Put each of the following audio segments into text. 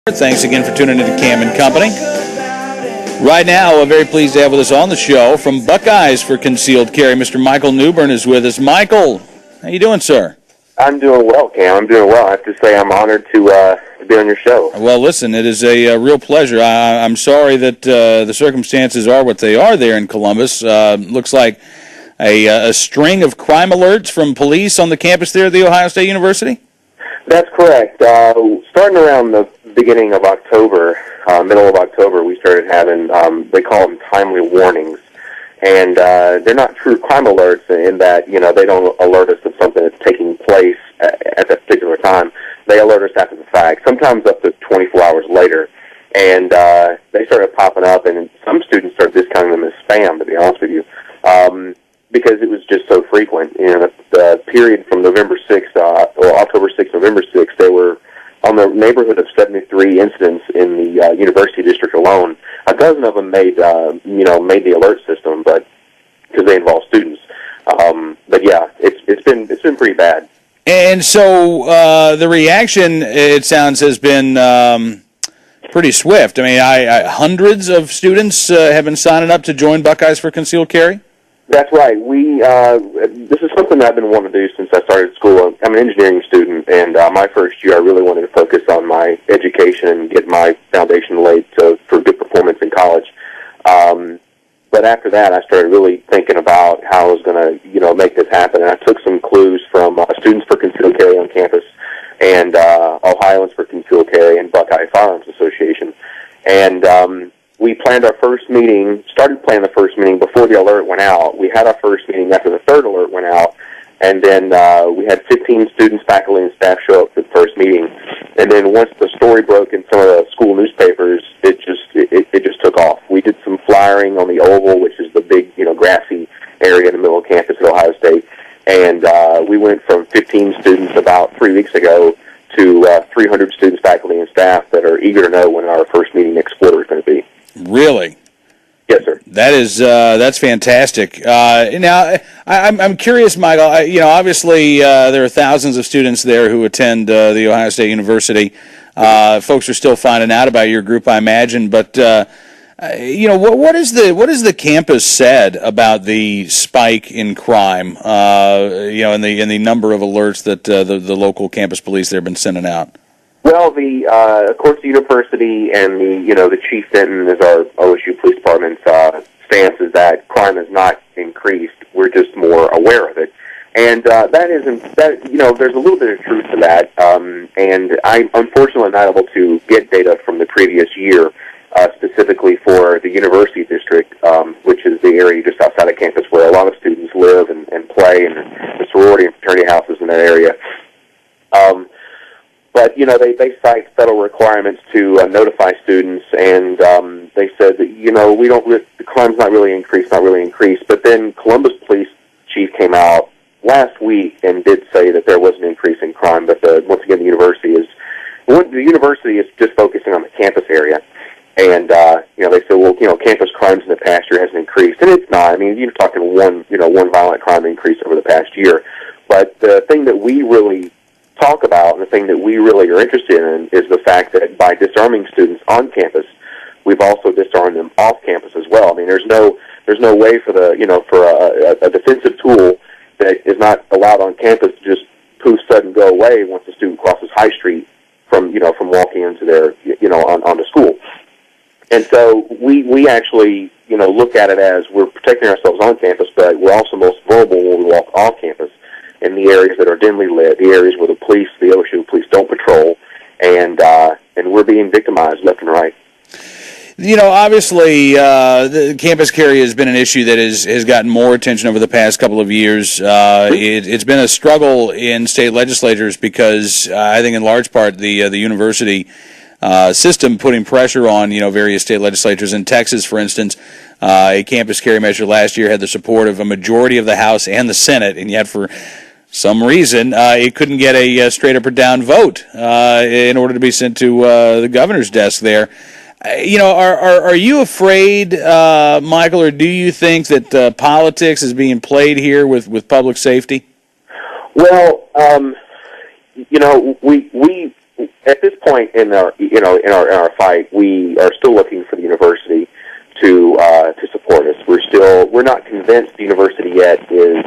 Thanks again for tuning into Cam&Company. Right now, I'm very pleased to have with us on the show from Buckeyes for Concealed Carry, Mr. Michael Newbern is with us. Michael, how you doing, sir? I'm doing well, Cam. I'm doing well. I have to say I'm honored to be on your show. Well, listen, it is a real pleasure. I'm sorry that the circumstances are what they are there in Columbus. Looks like a string of crime alerts from police on the campus there at The Ohio State University? That's correct. Starting around the beginning of October, middle of October, we started having, they call them timely warnings. And they're not true crime alerts in that, they don't alert us of something that's taking place at that particular time. They alert us after the fact, sometimes up to 24 hours later. And they started popping up, and some students started discounting them as spam, to be honest with you, because it was just so frequent. The period from November 6th, or October 6th, November 6th, they were on the neighborhood of 73 incidents in the university district alone. A dozen of them made the alert system, but because they involve students. But yeah, it's been pretty bad. And so the reaction, it sounds, has been pretty swift. I mean, hundreds of students have been signing up to join Buckeyes for Concealed Carry? That's right. This is something that I've been wanting to do since I started school. I'm an engineering student, and my first year I really wanted to focus on my education and get my foundation laid for good performance in college. But after that, I started really thinking about how I was going to, make this happen. And I took some clues from Students for Concealed Carry on campus and Ohioans for Concealed Carry and Buckeye Firearms Association. And we planned our first meeting, started planning the first meeting before the alert went out. We had our first meeting after the third alert went out, and then we had 15 students, faculty, and staff show up for the first meeting. And then once the story broke in some of the school newspapers, it just took off. We did some flyering on the Oval, which is the big, grassy area in the middle of campus at Ohio State, and we went from 15 students about 3 weeks ago to 300 students, faculty, and staff that are eager to know when our first meeting next quarter is going to be. Really? Yes, sir. That's fantastic. Now, I'm curious, Michael. Obviously there are thousands of students there who attend the Ohio State University. Folks are still finding out about your group, I imagine. But what is the campus said about the spike in crime? And the number of alerts that the local campus police there have been sending out. Well, of course, the university and the Chief Denton is our OSU Police Department's stance is that crime has not increased. We're just more aware of it, and there's a little bit of truth to that. And I'm unfortunately not able to get data from the previous year, specifically for the university district, which is the area just outside of campus where a lot of students live and play, and the sorority and fraternity houses in that area. But, they cite federal requirements to notify students, and they said that, the crime's not really increased. But then Columbus Police Chief came out last week and did say that there was an increase in crime, but once again, the university is just focusing on the campus area. And, they said, well, campus crimes in the past year hasn't increased. And it's not. I mean, you're talking one violent crime increase over the past year. But the thing that we really talk about, and the thing that we really are interested in, is the fact that by disarming students on campus, we've also disarmed them off campus as well. I mean, there's no way for a defensive tool that is not allowed on campus to just poof sudden go away once a student crosses High Street from walking into their onto school. And so we actually look at it as we're protecting ourselves on campus, but we're also most vulnerable when we walk off campus, in the areas that are dimly lit, the areas where the OSU police don't patrol, and we're being victimized left and right. Obviously, the campus carry has been an issue that has gotten more attention over the past couple of years. It's been a struggle in state legislatures because I think in large part the university system putting pressure on various state legislatures. In Texas, for instance, a campus carry measure last year had the support of a majority of the House and the Senate, and yet for some reason it couldn't get a straight up or down vote in order to be sent to the governor's desk there. Are you afraid, Michael, or do you think that politics is being played here with public safety? Well, we at this point in our in our fight, we are still looking for the university to support us. We're not convinced the university yet is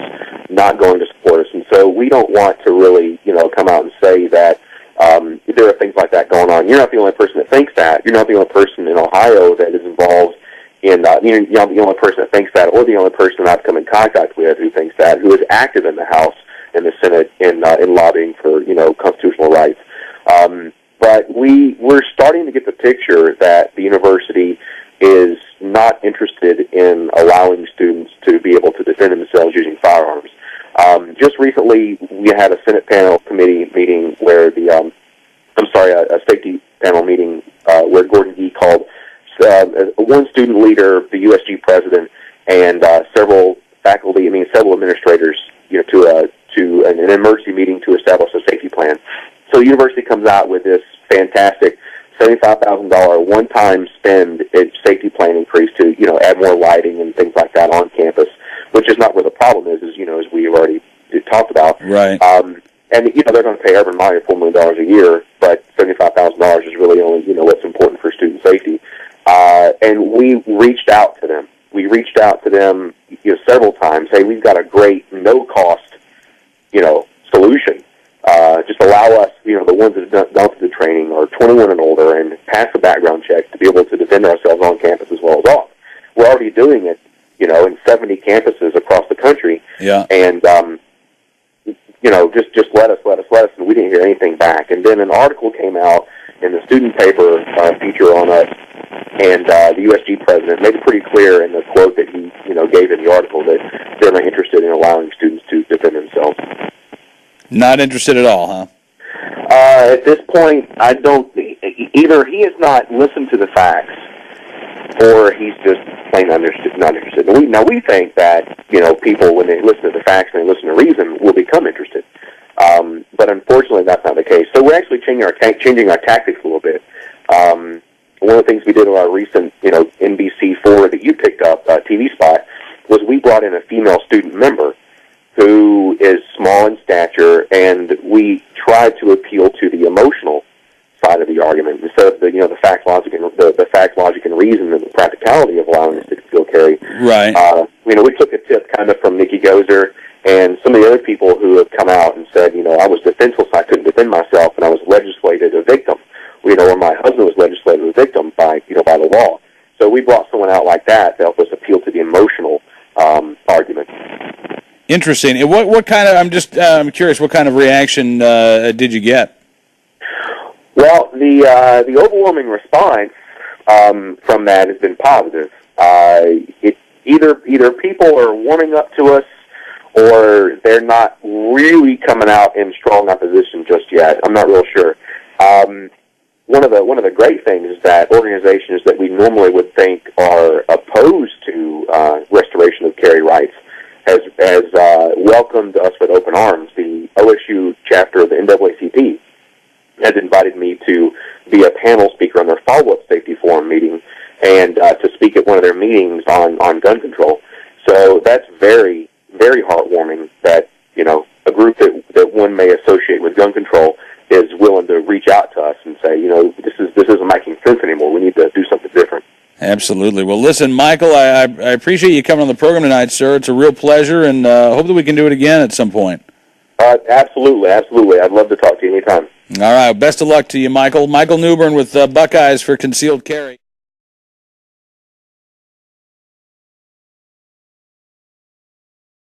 not going to support us, and so we don't want to really come out and say that there are things like that going on. You're not the only person that thinks that. You're not the only person in Ohio that is involved in. You're not the only person that thinks that, or the only person I've come in contact with who thinks that, who is active in the House and the Senate in lobbying for constitutional rights. But we're starting to get the picture that the university is not interested in allowing students to be able to defend themselves using firearms. Just recently, we had a Senate panel committee meeting where a safety panel meeting where Gordon Gee called one student leader, the USG president, and several administrators, to an emergency meeting to establish a safety plan. So the university comes out with this fantastic $75,000 one-time spend safety plan increase to add more lighting and things like that on campus, which is not where the problem is, as we've already talked about. Right. And they're going to pay Urban Meyer $4 million a year, but $75,000 is really only what's important for student safety. And we reached out to them. Several times. Hey, we've got a great no-cost solution. Just allow us, the ones that have gone through the training are 21 and older and pass the background check to be able to defend ourselves on campus as well as off. We're already doing it, in 70 campuses across the country. Yeah. And just let us, and we didn't hear anything back. And then an article came out in the student paper feature on us, and the USG president made it pretty clear in the quote that he gave in the article that they're not interested in allowing students to defend themselves. Not interested at all, huh? At this point, I don't. Either he has not listened to the facts, or he's just plain not interested. We think that people, when they listen to the facts and they listen to reason, will become interested. But unfortunately, that's not the case. So we're actually changing our tactics a little bit. One of the things we did in our recent, NBC4 that you picked up TV spot was we brought in a female student member who is small in stature, and we tried to appeal to the emotional side of the argument instead of the fact, logic, and reason and the practicality of allowing us to conceal carry. Right. We took a tip kind of from Nikki Gozer and some of the other people who have come out and said, I was defenseless, I couldn't defend myself, and I was legislated a victim. Or my husband was legislated a victim by the law. So we brought someone out like that to help us appeal to the emotional argument. Interesting. What kind of? I'm curious. What kind of reaction did you get? Well, the overwhelming response from that has been positive. Either people are warming up to us, or they're not really coming out in strong opposition just yet. I'm not real sure. One of the great things is that organizations that we normally would think are opposed to restoration of carry rights has welcomed us with open arms. The OSU chapter of the NAACP has invited me to be a panel speaker on their follow-up safety forum meeting and to speak at one of their meetings on gun control. So that's very, very heartwarming that a group that one may associate with gun control is willing to reach out to us and say, this isn't making sense anymore. We need to do something different. Absolutely. Well, listen, Michael, I appreciate you coming on the program tonight, sir. It's a real pleasure, and hope that we can do it again at some point. Absolutely. I'd love to talk to you anytime. All right. Best of luck to you, Michael. Michael Newbern with Buckeyes for Concealed Carry.